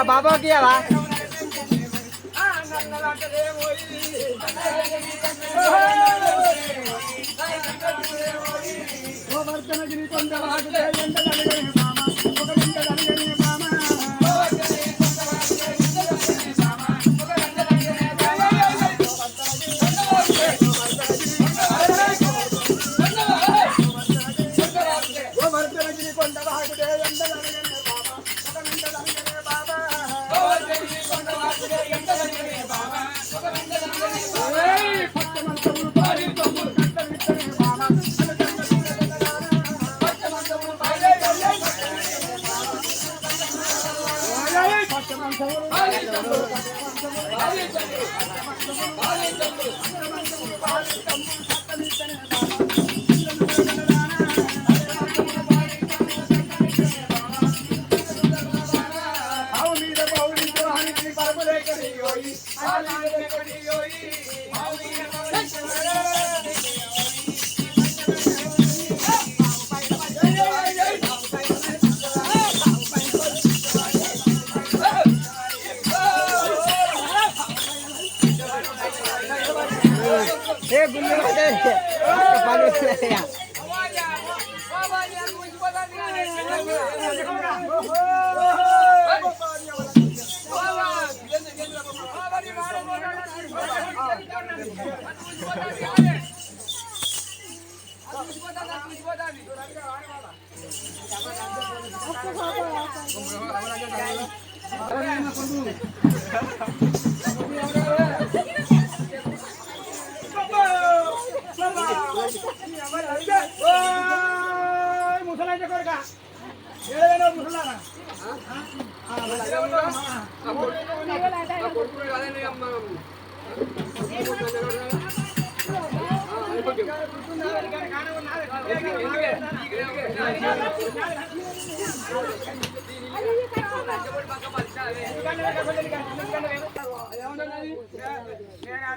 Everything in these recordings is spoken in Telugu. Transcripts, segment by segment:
बाबा किया बा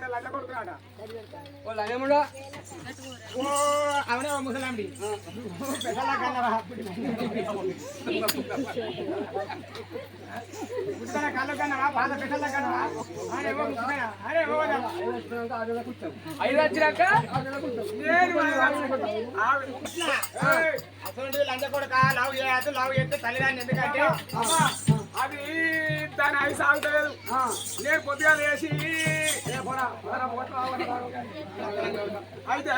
లండ కొడుకున్నాడ ఓ లంగముడా ఓ అవనే ముసలాండి పెద్దలా కన్నరా ముసలా కళ్ళ కన్నరా పాత పెద్దలా కన్నరా అరే ఓ ముసలా అరే ఓ ఐదు వచ్చినాక నేను అసలు లండ కొడుక లవ్ చేయదు లవ్ చేస్తే తల్లిదాన్ని ఎందుకంటే అది దాని ఐదు సాగుతలేదు నేను పొద్దుగా వేసి అయితే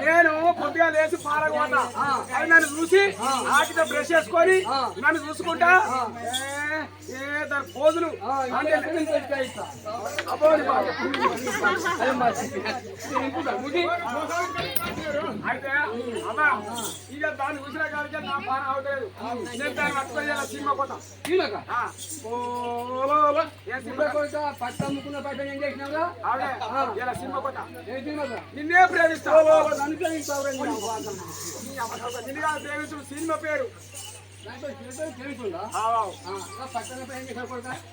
నేను పొద్దుగా లేచి పారగోతా అది నన్ను చూసి ఆకితో బ్రష్ చేసుకొని నన్ను చూసుకుంటా దాని పోజులు అయితే అమ్మా ఇక దాన్ని చూసిన కాడికే నా పాన అవుతలేదు నేను దాన్ని పట్టుకొని సినిమా పోతా పట్టమ్ముకున్న పట్ట ఏం చేసినావుగా ఇలా సినిమా పోతా నిన్నే నిన్నే ప్రేమిస్తావు నన్ను ప్రేమిస్తావు నిన్ను కాదు ప్రేమించు సినిమా పేరు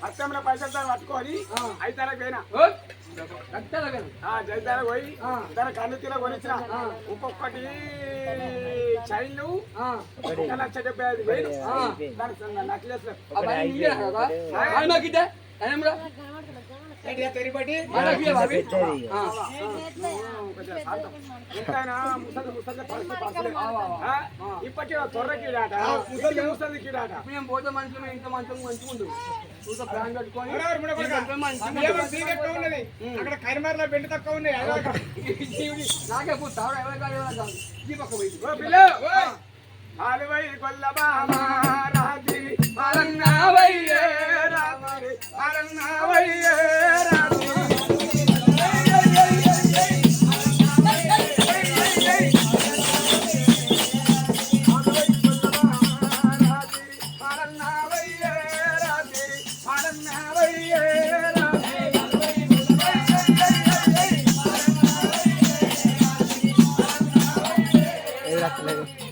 అత్తంలో పైసలు దాన్ని పట్టుకొని అయితే పోయినా జైతార పోయి దాని కన్ను కిలో కొనిచ్చిన ఒక్కొక్కటి చైన్లు 1,75,000 దాని నెక్లెస్ తెరిపట్టి ఇప్పటి తొర్ర కీడాట ముసలి కీడాట మేము పోతే మనుషులు ఇంత మంచిగా మంచిగా ఉండు ప్లాన్ కట్టుకొని అక్కడ కరిమార్లో బెండ్ తక్కువ ఉంది నాకే పుట్టాడు ఎవరి ఈ పక్క పోయి ఆలువై కొల్లబామా రాజీ అరంగావయ్యే రామరి అరంగావయ్యే రామరి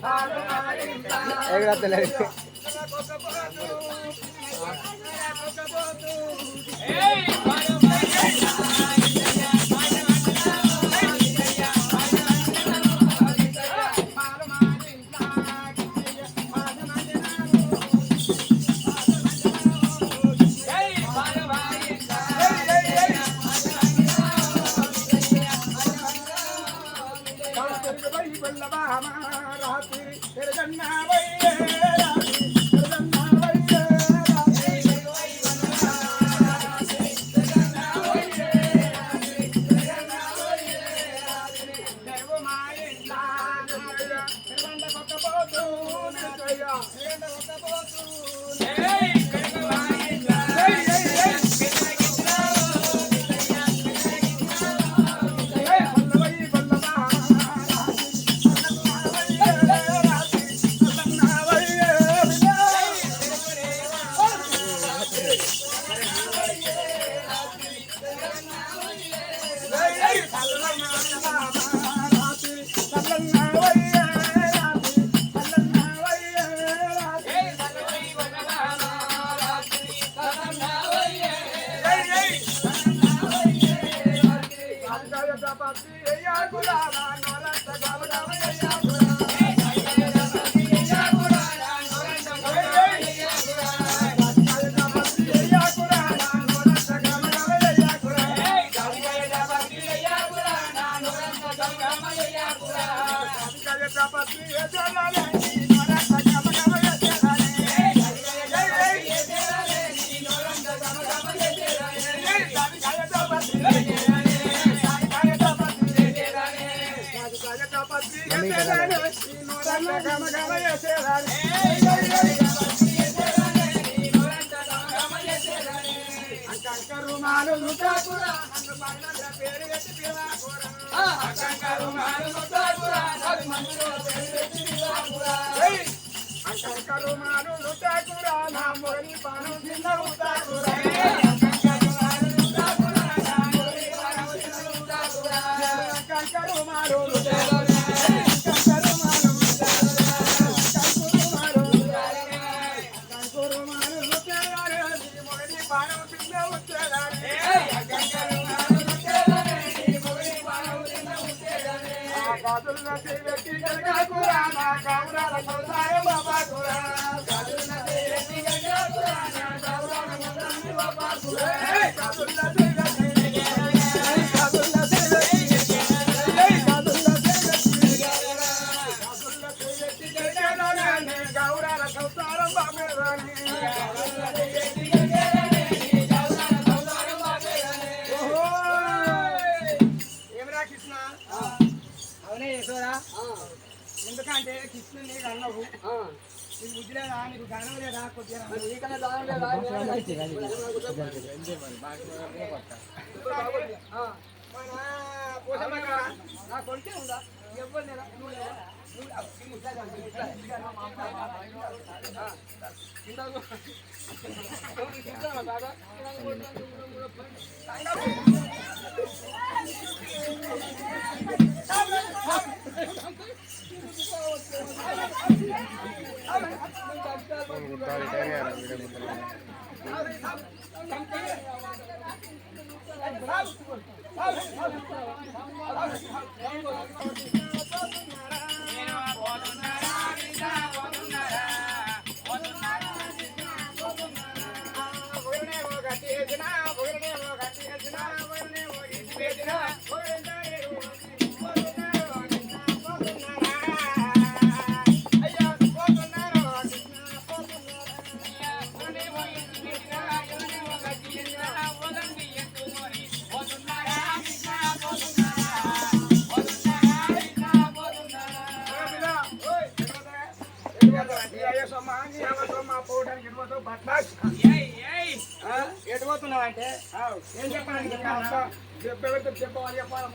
Hey, అవునే యశోదా ఎందుకంటే కృష్ణ నీకు అన్నవు నీకు బుద్ధి లేదా నీకు గణం లేదా కొద్దిగా నీకన్నా దానం లేదా నా కొడుకే ఉందా ఎవరు లేదా నువ్వు లేదా ఎటుపోతున్నావంటే ఏం చెప్పాలి చెప్పేవారితో చెప్పవాలి చెప్పాలి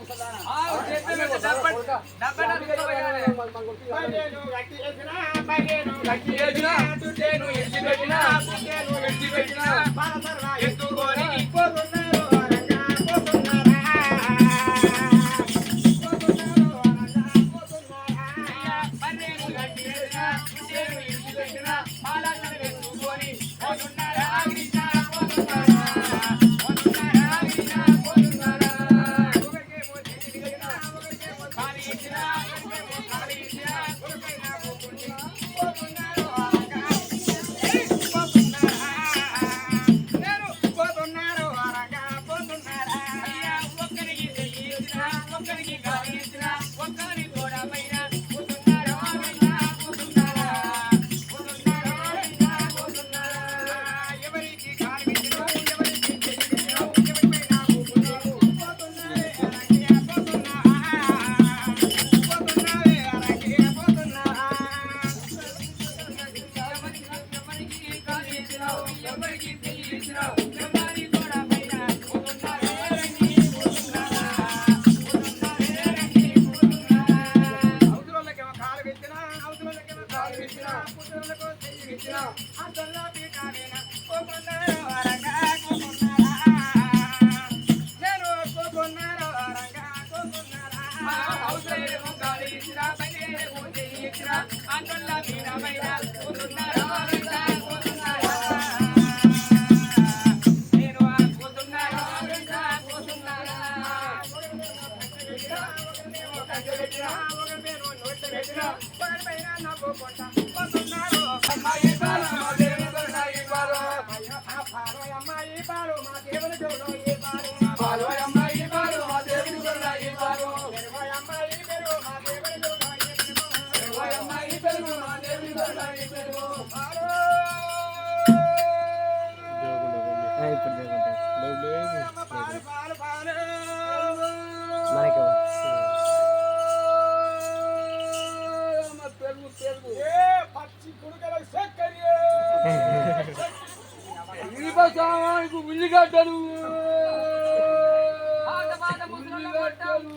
ఉల్లిగడ్డలు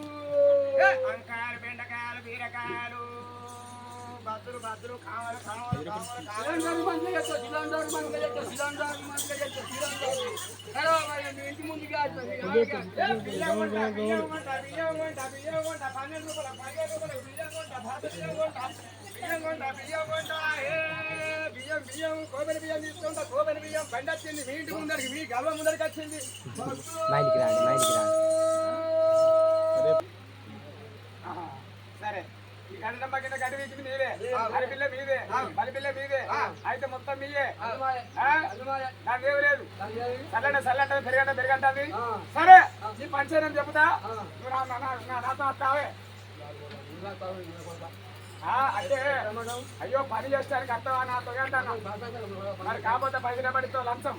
వంకాయలు బెండకాయలు బీరకాయలు బద్దులు బద్దులు కావాలి ఇంటి ముందుగా బియ్యం కొంట 12 రూపాయలు 15 రూపాయలు బియ్యం కోబరి బియ్యం తీసుకుంటా కోబరి బియ్యం బండి వచ్చింది మీ ఇంటి ముందరికి మీ గల్వ ముందరికి వచ్చింది సరే ఈ గంటమ్మ కింద గడ్డి వీకింది మీదే, అరిపిల్ల మీదే, బలిపిల్ల మీదే, అయితే మొత్తం మీయే. నాకేమి లేదు. చల్లంటే పెరగంటుంది. సరే నీ పంచేనని చెబుతా, నువ్వు నాతో వస్తావే. అంటే అయ్యో పని చేస్తానికి అర్థమా నాతో అంటాను. మరి కాకపోతే పైసలు పడితో లంచం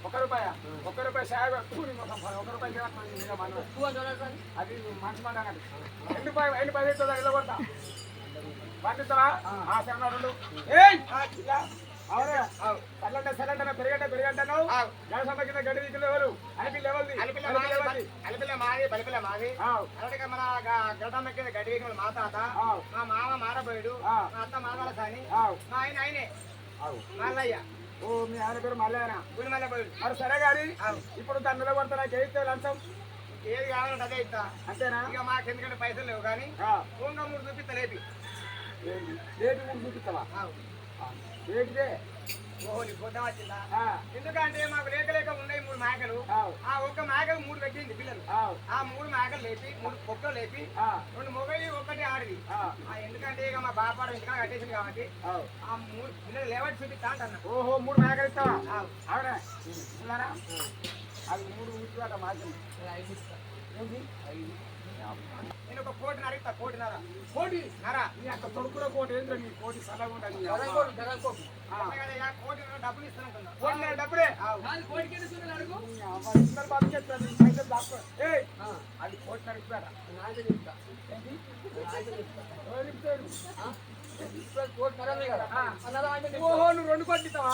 ₹1 సాగు ₹1 అది మంచి మాట అన్నది. ఎన్ని పది ఇల్లు కొడతా పండిస్తావా? ఆ శరణాడు అవునే సల్లంటే పెరగంటాను. వ్యవసాయ కింద గడ్డి వీకులు ఎవరు? అలిపిల్ల మాది బలిపిల్ల మాది. అలాగే మన గడ్డమ్మ కింద గడ్డి వీకులు మా తాత, మా మామ మారబోయాడు, మా అత్త మామల సాని, మా ఆయనే మల్లయ్య. ఓ మీ ఆయన పేరు మల్లయ్యనా? గుడి మల్ల పోయాడు. మరి సరే గాని ఇప్పుడు దాని నిలబడతా నాకు ఏది లంచం ఏది కావాలంటే అదే ఇస్తా. అంతేనా? ఇక మాకు ఎందుకంటే పైసలు లేవు కానీ ఫోన్గా 3 చూపిస్తా లేపి. రేటు కూడా చూపిస్తావా? రేటుదే ఓహోని పొద్దున వచ్చిందా? ఎందుకంటే మాకు లేక ఉన్నాయి 3 మేకలు. ఆ ఒక్క మేకలు 3 పెట్టింది పిల్లలు. ఆ 3 మేకలు లేపి 3 పొక్కలు లేపి 2 మొగయి 1 ఆడిది. ఎందుకంటే ఇక మా బాపాడు ఇంకా కట్టేసింది కాబట్టి ఆ 3 పిల్లలు లేవట్టి చూపిస్తా అంటున్నా. ఓహో 3 మేకలు ఇస్తావా? అవునా అది 3 ఊరివాట మాత్రం. నేను ఒక 1.5 కోటి ఇస్తా. 1.5 కోటి నీ అక్క తొడుకుల కోటి ఏంటో నీ కోటి సలహా ఉంటుంది. కోటి డబ్బులు ఇస్తానంటున్నా. కోటి డబ్బులే అది కోటి నడిపారా? ఓహో నువ్వు 2 కోట్లు ఇస్తావా?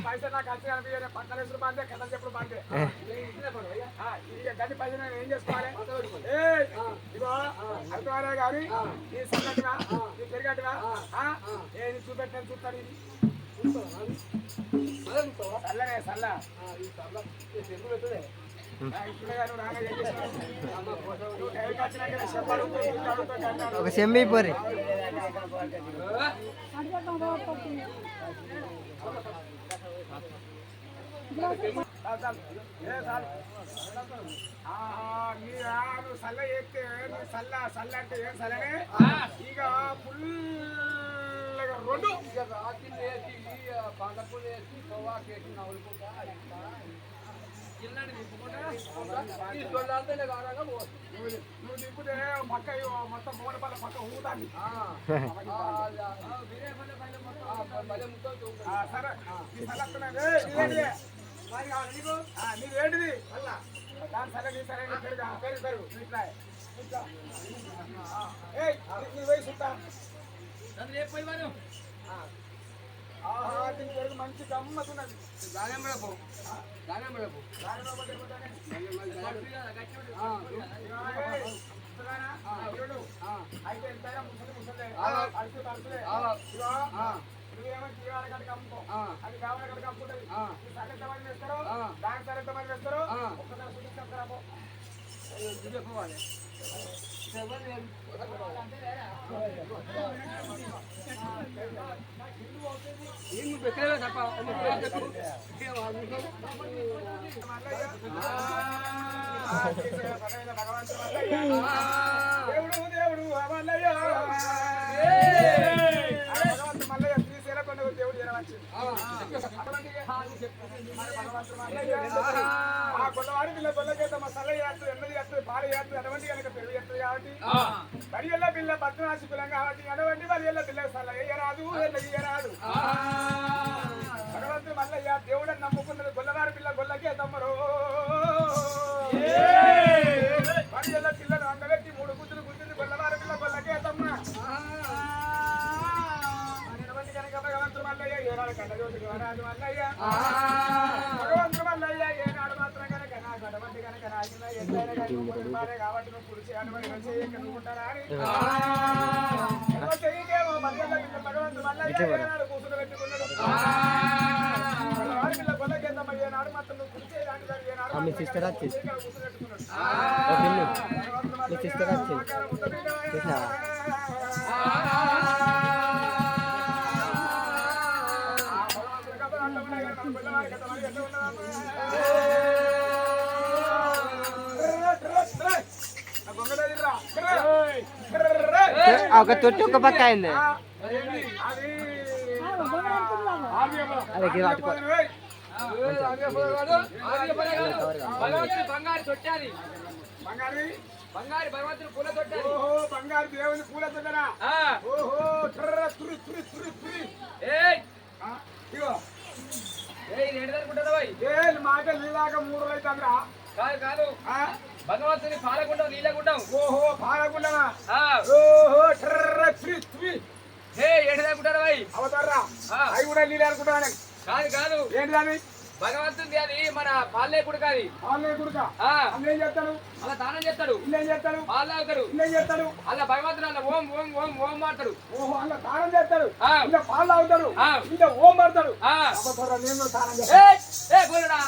పైసలు నాకు ఖర్చు కనిపించే పక్కన బాందే కథ చెప్పుడు బాందే గడ్డి పైసలు నేను ఏం చేసుకోవాలి? ఇగో అర్థమాలే కానీ నీ సంగతిగా నీ పెరిగట్టుగా ఏది చూపెట్టాను చూస్తాను. ఇది చల్లనే చల్ల ఒక సెమ్మి పోరి నువ్వు సల్ల ఎత్తే నువ్వు సల్ల అంటే ఏం సల్లనే ఇక ఫుల్గా 2 పంటపూలు వేసి వేసి నవ్వులుకుంటా నువ్వు దింపుతే పక్క మొత్తం మూడపల్ల పక్క ఊతాంది. సరే నీదేంటిది దాని సరే నీ సరే పెరుగు పెరుగు నీ వయసు ఉంటా దీని పెరుగు మంచి గమ్మతున్నది. అయితే ఎంతైనా ముసలి ముసలే అడుసు తడుసులే నువ్వేమో జీవాల కడికి అమ్ముకో అది కావాల కడికి అమ్ముకుంటుంది. ఈ సగం ఎంతమంది వేస్తారో దానికి సరే ఎంతమంది వేస్తారో ఒక్కసారి చూపిస్తారాబో పోవాలి. దేవుడు దేవుడు మల్లయ్య భగవంతు మల్లయ్య శ్రీశైల కొండ దేవుడు జరవచ్చింది. ఆ కొల్లవాడి పిల్ల కొల్లకేత మా సల్ల చేస్తూ ఎన్నది చేస్తుంది పాలు చేస్తుంది అటువంటి కనుక పెరుగు చేస్తుంది కాబట్టి మరియల్ల పిల్ల భద్రాసి పిల్లం కాబట్టి అటువంటి మరియల్ల పిల్ల సల్ల వేయరాదు వేయరాదు. భగవంతుడు మల్లయ్య దేవుడని నమ్ముకున్నది గొల్లవారి పిల్ల గొల్లకే తమ్మరు మరియల్ల పిల్లను అంగబెట్టి 3 గుద్దులు గుద్దింది గొల్లవారి పిల్ల గొల్లకే తమ్మ కనుక భగవంతుడు మల్లయ్య ఏనాడు కన్నజోతికి వరాదు మల్లయ్య భగవంతుడు మల్లయ్య ఏనాడు మాత్రం కనుక నాకు అటువంటి కనుక రాసిన ఎంతైనా కానీ కాబట్టి నువ్వు పులిచి అటువంటి ఎన్నుకుంటారా అని చెయ్యికేమో మల్లెల పిల్ల భగవంతుడు మల్లయ్య ఏనాడు కూసులు పెట్టుకున్నాడు. పిల్ల గొల్లకేద్దాం ఏనాడు మాత్రం నువ్వు పులిచి ఏనాడు మీ సిస్టర్ వచ్చి కూసులు పెట్టుకున్నాడు. మీ సిస్టర్ వచ్చి గొంగ ఒక తొట్టి ఒక పక్క అయింది అది అదే గిరి పట్టుకో బంగారు తొట్టాది బంగారు బంగారు భగవంతుడు పూల తొట్టాది ఓహో బంగారు దేవుని పూల తొట్టనా ఓహో ట్రర్ర తురి తురి తురి తురి ఇగో ఏంటి అనుకుంటారా భయ్ ఏ మాట నీలాగా 3 రోజులు అవుతుందిరా కాదు కాదు భగవంతుని పాలకుండం నీళ్ళకుండం ఓహో పాలకుండనా ఆ ఓహో ట్రర్ర తురి తురి ఏంటి అనుకుంటారా భయ్ అవతారా అవి కూడా నీళ్ళు అనుకుంటాను కాదు కాదు ఏంటి అది భగవంతుడి అది మన పాలే కుడకాది వాళ్ళే కుడుక అన్నేం చేస్తాడు అలా దానం చేస్తాడు ఇల్లేం చేస్తాడు పాలు తాగుతాడు ఇల్లేం చేస్తాడు అలా భగవంతుడు అలా ఓం ఓం ఓం ఓం మాడతాడు ఓహో అలా దానం చేస్తాడు ఆ. ఇలా పాలు తాగుతాడు ఆ. ఇలా ఓం పడతాడు ఆ. అవతారా నేను దానం చేస్తాను ఏ గోలడా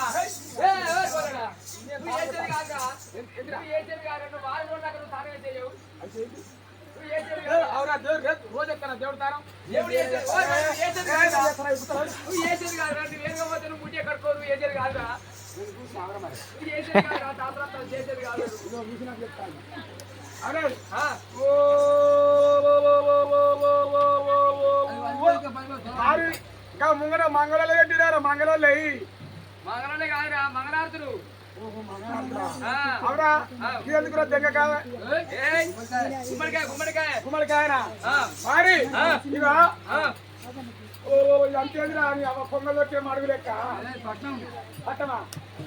ఏ గోలడా నువ్వు ఏచేది కాదురా నువ్వు ఏచేది కాదు నువ్వు వారం రోజులు అక్కడ నువ్వు దానం చేయవు నువ్వు ఏచేది కాదు అవునా దేవుడు రోజు ఎక్కడ దేవుడు తారం దేవుడు ఏచేది నువ్వు ఏచేది కాదురా నువ్వు ఏం కాకపోతే నువ్వు ముట్టే కట్టుకో నువ్వు ఏచేది కాదురా నువ్వు ఏచేది కాదురా తాతరాత్రం చేసేది కాదు అరే ఆ. ఇంకా ముంగడ మంగళాలు పెట్టినారు మంగళాలు అయ్యి మంగళనే కాదురా మంగళార్తులు ఆ. అవునా ఇది ఎందుకు దెంగ కాదా ఏయ్, గుమ్మడికాయ గుమ్మడికాయ గుమ్మడికాయనా ఆ. మరి ఆ. ఇక ఆ. ఓ అంతేదిరా అని అవ పొంగలొచ్చే మడుగు లెక్క పట్టమా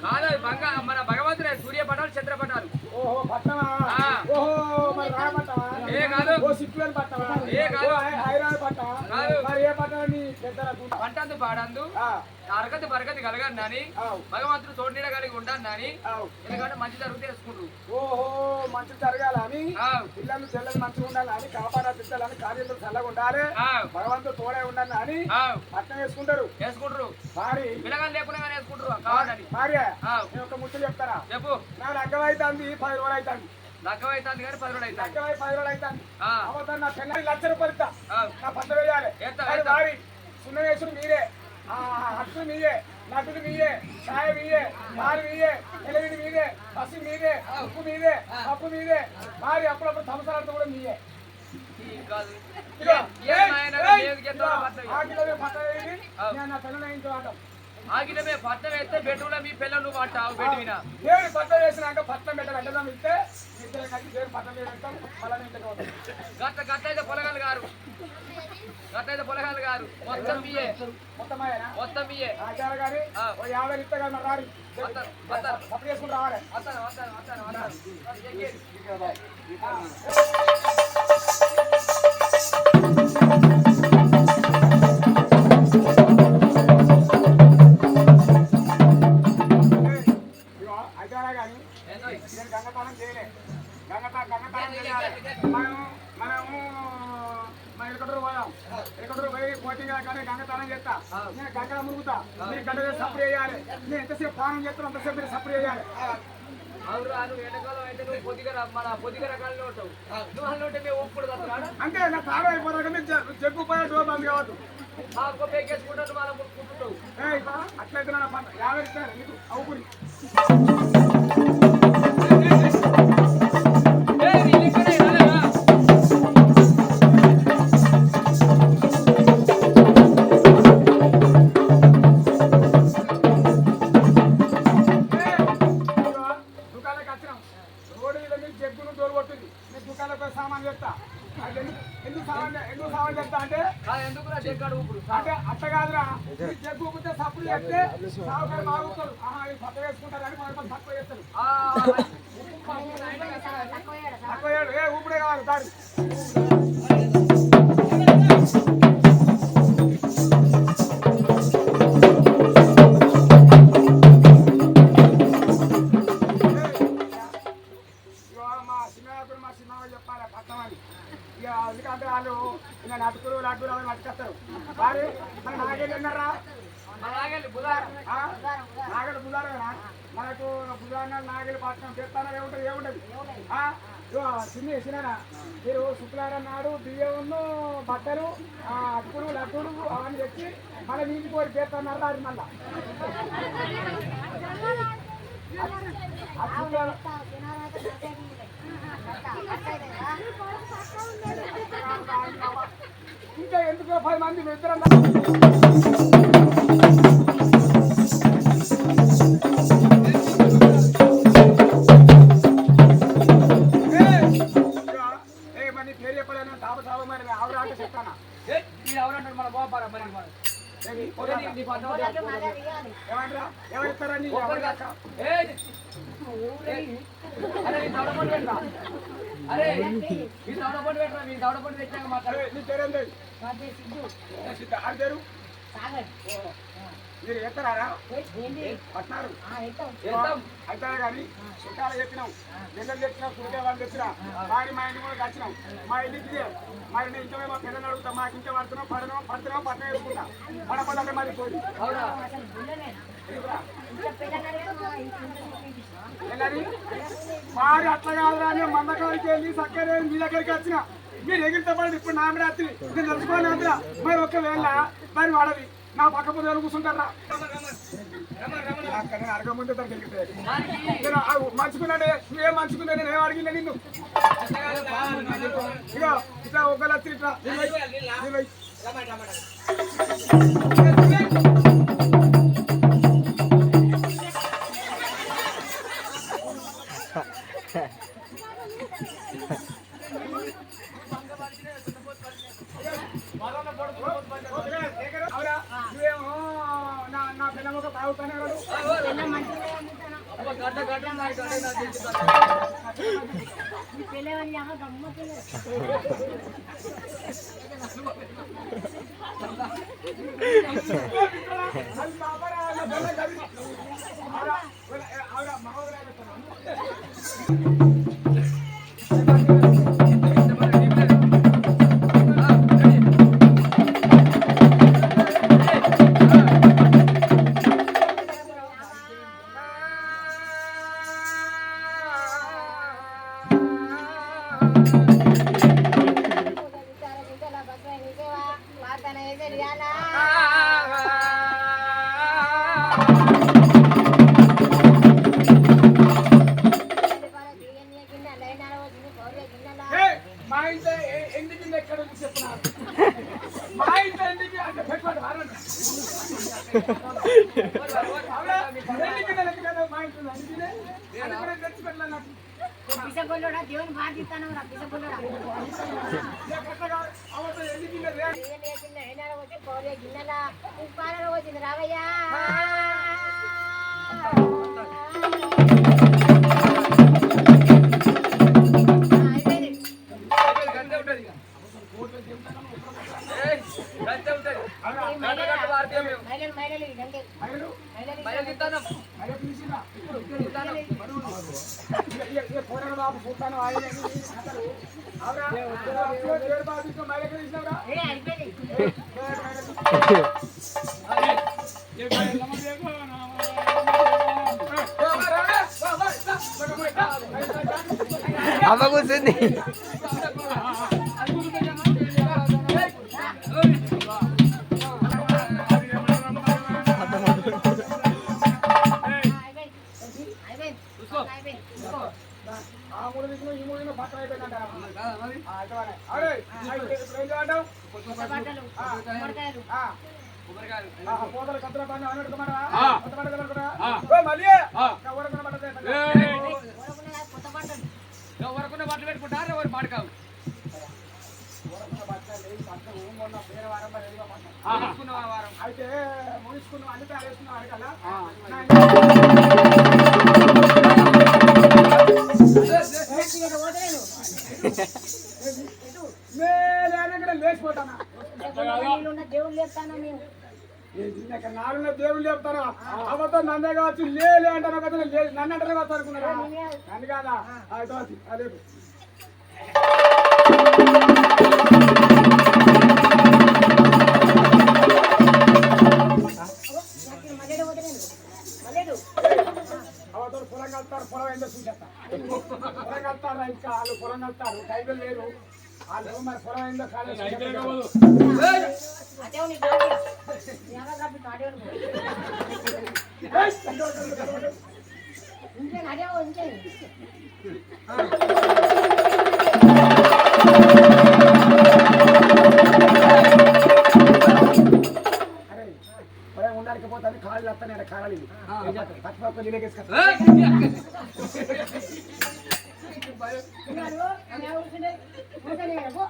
కాదు మన భగవంతుడే సూర్య పటాలు చంద్ర పటాలు ఓహో పట్టమా ఆ. ఓహో మరి రా పట్టమా ఏ కాదు ఓ సిక్కులని పట్టమా ఏ కాదు. ఓ హైరాన్ పట్టమా కాదు. మరి ఏ పట్టమా నీ పెద్దల పంటందు పాడందు అరగతి బరగతి కలగండి అని భగవంతుడు తోడనీడ కలిగి ఉండండి అని ఎందుకంటే మంచి జరుగుతూ తెలుసుకుంటారు ఓహో మంచి జరగాలని పిల్లలు చెల్లెలు మంచిగా ఉండాలి అని కాపాడా పిల్లలని కార్యంలో చల్లగా ఉండాలి భగవంతుడు తోడే ఉండాలి అని పట్టణం వేసుకుంటారు వేసుకుంటారు మరి పిల్లగాని లేకుండా కానీ వేసుకుంటారు కావాలని మరి నేను ఒక ముచ్చట చెప్తారా చెప్పు నా లగ్గం అవుతుంది 10 రోజులు అవుతుంది లగ్గం అవుతుంది కానీ 10 రోజులు అవుతుంది లగ్గమై 10 రోజులు అవుతుంది ఆ. అవతల నా పెళ్ళి 1 లక్ష రూపాయలు ఇస్తా నా పట్ట వేయాలి ఎత్తా, మరి ఎత్తా. వారి సున్నవేసుడు మీరే హక్కులు మీరే నటుడు మీరే ఛాయ మీరే మారి మీరే ఎలవిడి మీరే పసి మీరే ఉప్పు మీరే పప్పు మీరే మరి అప్పుడప్పుడు సంవత్సరాలతో కూడా మీరే కాదు ఇదిగో, ఏ ఏయ్, నాయనా, ఏయ్, లేదు, గెత్త ఇదిగో, పట్టవి. ఆ కిలో పట్ట వేయండి నేను నా పిల్లలు ఇంట్లో ఆటం ఆగినమే పట్టం వేస్తే బెడ్రూమ్లో మీ పిల్లలు నువ్వు అంటావు బెడ్వినా దేవుడి పట్ట వేసినాక పట్టం పెట్టాలి అడ్డదాం ఇస్తే ఇద్దరు కలిసి దేవుడి పట్టం వేస్తాం పలానా ఇంటికి పోతాం గట్ట గట్ట అయితే పొలగాలు గారు గట్ట అయితే పొలగాలు గారు మొత్తం మీయే మొత్తం అయ్యానా మొత్తం మీయే ఆచార్య గారి ఓ 50 ఇస్తా కదా రారి వస్తారు, వస్తారు. సపరేట్ చేసుకుని రావాలి వస్తాను వస్తాను వస్తాను వస్తాను ఇదిగో ఆచార్య గారి ఏందో ఇది? నేను గంగతానం చేయలే గంగతానం చేయాలి మనము మన ఎక్కడో పోయాం ఎక్కడో పోయి కోటింగ్ కానీ గంగతానం చేస్తా నేను గంగ మురుగుతా మీరు గంట సప్లై చేయాలి నేను ఎంతసేపు పానం చేస్తాను అంతసేపు మీరు సప్లై చేయాలి అవును నువ్వు ఎండాకాలం అయితే నువ్వు మన పొద్దుగా రకాలలో ఉంటావు నువ్వు అలా ఉంటే మేము ఒప్పుడు వస్తున్నాడు అంటే నా తాగా అయిపోతాక మీరు జగ్గు పోయే డోర్ బంద్ కావద్దు ఆ ఒక్క పేకేసుకుంటాను మనం ముట్టుకుంటావు అట్లయితే నా 50 ఇస్తాను నీకు అవుకుని దుకాణానికి వచ్చినాం రోడ్డు మీద మీకు జగ్గును డోర్ కొట్టింది మీ దుకాణంలో సామాన్ చేస్తా అది ఎందుకు సామాన్ చేస్తా అంటే ఎందుకు నా చెక్కాడు ఇప్పుడు అంటే అట్ట కాదురా ఈ జగ్గు ఊపితే సప్పుడు చేస్తే సావుకారు బాగుతారు పక్క వేసుకుంటారని మనం తక్కువ చేస్తారు తక్కువ ఊపిడే కావాలి దారి మా సినిమా చెప్పాలి పట్టణం అని ఇక ఎందుకంటే వాళ్ళు ఇక నటుకులు లడ్డూలు అవి పట్టుకొస్తారు వారు మన నాగేళ్ళు ఉన్నారా నాగేళ్ళు బుధారేనా మనకు బుధాన నాగేళ్ళు పట్టణం చేస్తానా ఏముంటది చిన్న మీరు శుక్రవారం నాడు బియ్యము బట్టలు అటుకులు లడ్డూలు అవన్నీ తెచ్చి మన వీధికి పోయి చేస్తున్నారు అది మళ్ళా ఇంకా ఎందుకు 10 మంది ఇద్దరం మనీ పేరు చెప్పలేను తాప తాప మరి ఆవిడ అంటే చెప్తానా ఎవరంటారు మన గోపారా మరి ఏమంటారా ఏమంటారని అరే ఈ దౌడపండు పెట్టరా అరే ఈ దౌడపండు పెట్టరా మీ దౌడపండు తెచ్చాక మాట్లాడు నీ పేరేంది ఆరు మీరు ఎత్తరారా పట్టినారు అయితే కానీ చుట్టాలు చెప్పినాం పిల్లలు తెచ్చినాం కుడికే వాళ్ళు తెచ్చినా వారి మా ఇంటికి కూడా వచ్చినాం మా ఇంటికి మరి నేను ఇంకా మా పిల్లలు అడుగుతాం మాకు ఇంకా పడుతున్నాం పడుతున్నాం పట్టణం వేసుకుంటా పడపదంటే మరి పోయి వారి అట్లా కాదురా అని మందకాడికి వెళ్ళి చక్కగా మీ దగ్గరికి వచ్చిన మీరు ఎగిరితో పడి ఇప్పుడు నా రాత్రి నేను తెలుసుకోవాలి వద్దా మరి ఒకవేళ మరి వాడవి నా పక్క పొద్దు కూర్చుంటారా అడగముందే నేను మంచుకున్నాడే నువ్వేం మంచుకున్నా నేను ఏం అడిగినా నిన్ను ఇక ఇట్లా ఒకవేళ వచ్చి ఇట్లా నువ్వేమో నా పిల్లలు ఒక తాగుతానే మా ఇంట్లో ఎందుకు ఎక్కడ చెప్తున్నారు మా ఇంట్లో ఎందుకు అంటే పెట్టుబడి మా ఇంట్లో తెచ్చి పెట్టలేదు పిసగొల్లోడా దేవుని బాధిస్తాను రా పిసగొల్లోడా వచ్చి కోరే గిన్నెల ఉప్పాలలో వచ్చింది రావయ్యా బాబు చూస్తాను అమ్మ కూర్చుంది పోతలు కత్తుల పని ఎవరకున్న బట్టలు పెట్టుకుంటారు ఎవరు పాడుకావు అయితే ముగించుకున్నాం అన్ని వేసుకున్నాం అడగల లేచిపోతానా దేవుడు లేపుతానా మేము నాలుగున్న దేవుళ్ళు చెప్తాను అబద్ధం నందే కావచ్చు లే అంటాను కదా నన్ను అంటారు కావచ్చు అనుకున్నారా నన్ను కాదా అదే అవతల పొలం కలుతారు పొలం ఏంటో చూసేస్తా పొలం కలుతారా ఇంకా వాళ్ళు పొలం కలుతారు టైగర్ లేరు వాళ్ళు మరి పొలం ఏందో కాలేదు ఇంకే వస్తాను కాలాలి పచ్చిపక్క నీళ్ళకేసుకొస్తా ఉన్నాడు, నేను కూర్చుంటే కూర్చొని పో.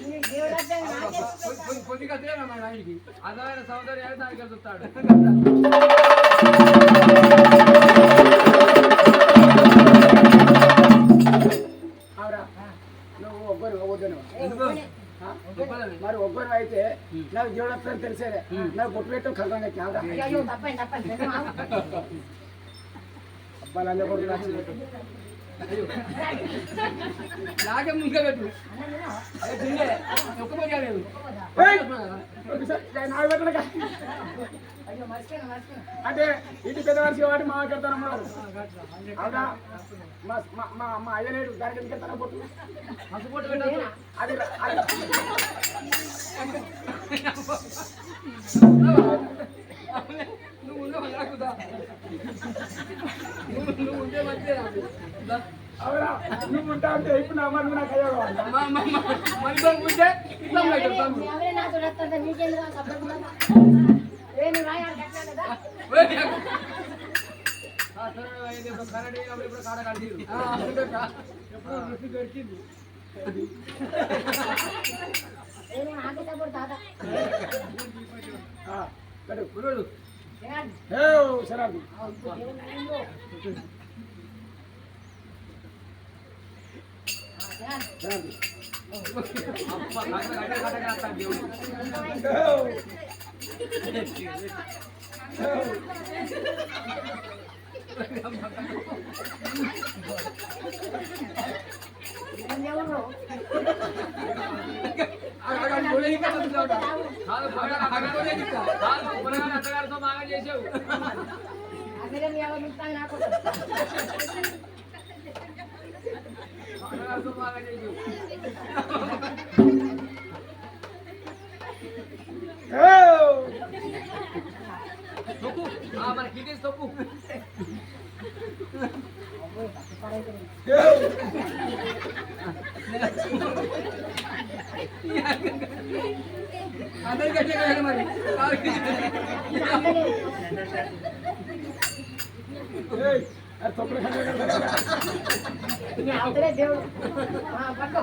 ఈ దేవుడు వస్తే నాకే కొద్దిగా తేనమ్మా ఆయనకి అదమైన సౌందర్యాన్ని దానికి వెళ్తాడు అవురా నువ్వు ఒక్కరు వద్దను మరి ఒక్కరు అయితే నాకు దేవుడు వస్తుందని తెలిసేదే నాకు బొట్టు పెట్టాం కలరంగా కెమెరా అయ్యో తప్పండి నేను ఆగు. అబ్బాయి కూడా నచ్చింది నాకే ముందుగా పెట్టు ఒక్క పని లేదు అయ్యో మర్చిపోయినా అంటే ఇంటి పెద్ద వరుస వాటి మా కెళ్తాను అవునా మా అయ్యలేడు దానికి ఎందుకు వెళ్తాను బొట్టు మసపోటు పెట్టదు అది నువ్వు ఉండవు నాకుదా నువ్వు ఉంటే మంచిదే అవునా నువ్వు ఉంటా అంటే ఇప్పుడు నా మరి నాకు అయ్యో మనతో ఉంటే ఇట్లా పెడతాను ఎవరే నాతో వస్తుంటే నీకెందుకు సపోర్ట్ ఏమి రాయాలి కట్టా కదా కరడి ఇప్పుడు కాడ కడితీరు ఎప్పుడు రుచి దొరికింది ఏమి ఆకి సపోర్ట్ తాత గురుడు శరార్థి శరార్థి దేవుడు ఎవరు అత్తగారితో బాగా చేసావు అసలే ఎవరు ఇస్తాను నాకు అత్తగారితో బాగా చేసావు తప్పు మన కిడ్నీస్ తప్పు అందరికంటే మరి అవతలే దేవుడు పట్టుకో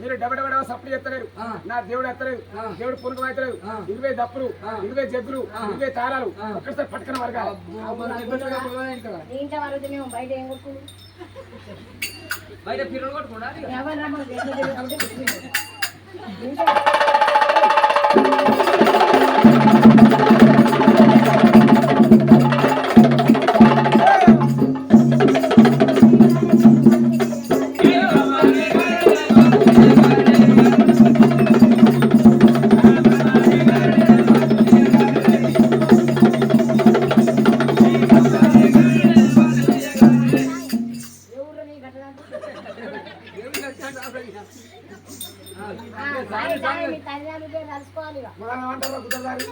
మీరు డబడబడ సప్లై ఎత్తలేరు నా దేవుడు ఎత్తలేదు దేవుడు పురుగు ఎత్తలేదు 20 దప్పులు 20 జగ్గులు 20 తారాలు ఒక్కసారి పట్టుకుని వరగా ఇంట్లో వరకు మేము బయట ఏం కొట్టుకుంటాం బయట పిల్లలు కొట్టుకోండి ఎవరు రమ్మని కలుసుకోవాలి ఏమంటారు కుదరదారి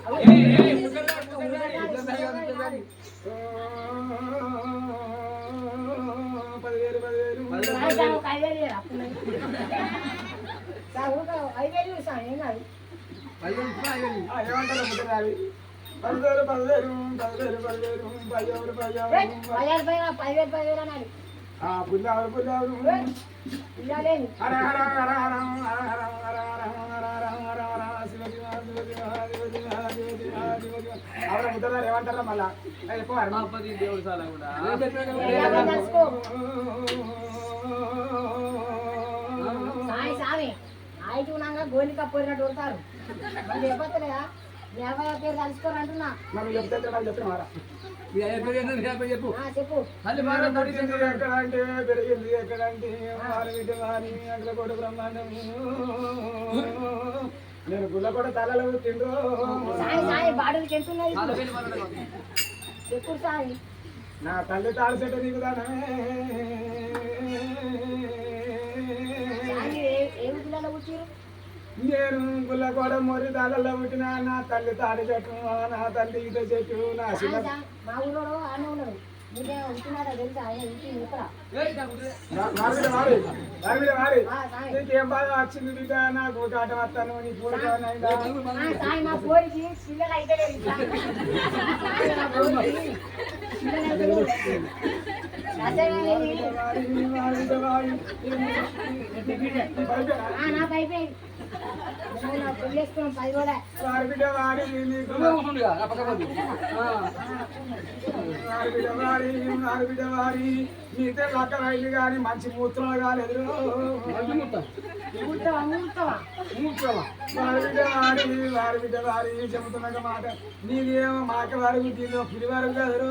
10,000 ఏమంటారా మళ్ళా దేవుడు చాలా కూడా గోలిక పోయినట్టు కొడతారు మళ్ళీ చెప్పలేదా యాభై పేరు కలుసుకోరు అంటున్నా చెప్తున్నారా చెప్పు చెప్పు ఎక్కడంటే పెరిగింది ఎక్కడంటే అక్కడ కూడా బ్రహ్మాండం నేను గుళ్ళ కూడా తలలో తిండ్రు సాయి సాయి బాడలు చెంటున్నది చెప్పు సాయి నా తల్లి తాడిచెట్టు దిగుదానే ఏ ఊళ్ళలో కూర్చోరు నేను గుల్లగోడ మొరి దాళ్ళలో పుట్టిన నా తల్లి తాడి చెట్టు నా తల్లి ఈత చెట్టు నా చిన్న మా ఊళ్ళో ఆనే ఉన్నాడు నీకే ఉంటున్నాడా తెలుసా ఆయన ఇంటి ఇక్కడ మామిడి మారి మామిడి మారి ఆ, సాయి. నీకేం బాగా వచ్చింది బిడ్డ నాకు కాటం వస్తాను నీ పూడకైనా సాయి మా పోరికి పిల్లలు అయితే లేరు ఇట్లా. సాయి మా పోరికి పిల్లలు అయితే లేరు. అదే కానీ నాకు అయిపోయింది నా పెళ్ళేసుకున్నాం 10 కూడా బిడ్డ వారి నీకు బిడ్డ వారి నీతే లక్క రైలు కానీ మంచి మూత్రాలు కాలేదు వారి బిడ్డ వారి చెబుతున్న మాట నీదేమో మాక వరకు దీనిలో పులి వరకు కదరు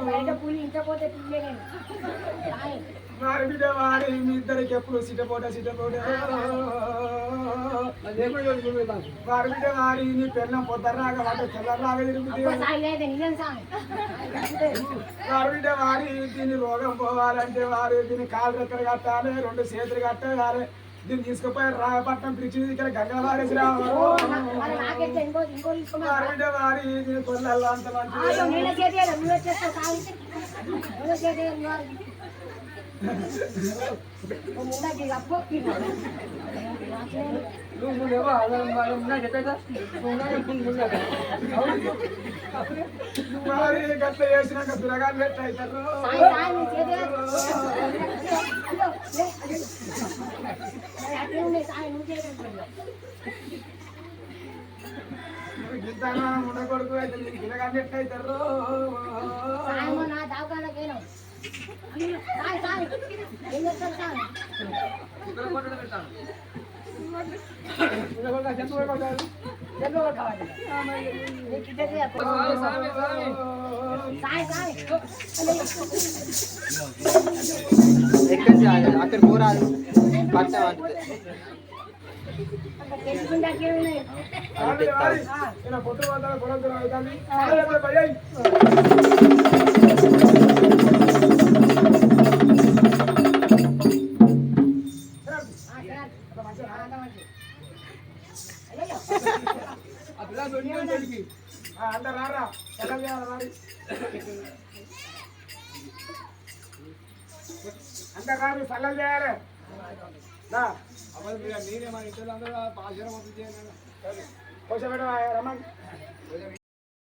బయట పూలు ఇంట్లో పోతే పిల్లలేను వారి బిడ్డ వారి మీ ఇద్దరికి ఎప్పుడు సిటపోట వారి బిడ్డ వారి నీ పెళ్ళం పొద్దురాగా వాటి తెల్లరాగా తిరుగుతుంది సాయి లేదు నిజం సాయి వారి బిడ్డ వారి దీని రోగం పోవాలంటే వారు దీని కాలు రెక్కలు కట్టాలి 2 చేతులు కట్టాలి దీన్ని తీసుకుపోయి రాయపట్నం పిలిచి ఇక్కడ గంగా వారేసి రావాలి మరి నాకైతే ఇంకో తీసుకున్నా వారి బిడ్డ వారి దీని కొల్లల్లో అంత మంచి నీళ్ళ చేతి నువ్వు వచ్చేస్తా సాయి నీళ్ళ చేతి ముందకి అప్పు వారి గట్ల చేసినాక పిల్లగాలు పెట్టి అవుతారు సాయి సాయి నీ చేతి అట్లే ఉన్నాయి సాయి నువ్వు చేతి గిద్దానా ఉండకూడదు అయితే పిల్లగాలు పెట్టి అవుతారు సాయమో నా దావకాలకేను సాయి సాయి ఏం చేస్తారు సాయి సాయి సాయి ఎక్కడి అక్కడ పోరాదు పట్ట తెలుసుకుంటే ఉన్నాయి ఇలా పొట్టు వాళ్ళ గొడవ అవుతుంది అందరు రారా సెలవు చేయాలి మరి అందరు రారు సెలవు చేయాలి నేనే మన ఇంట్లో అందరూ పాశరం పంపించేయండి రమణ్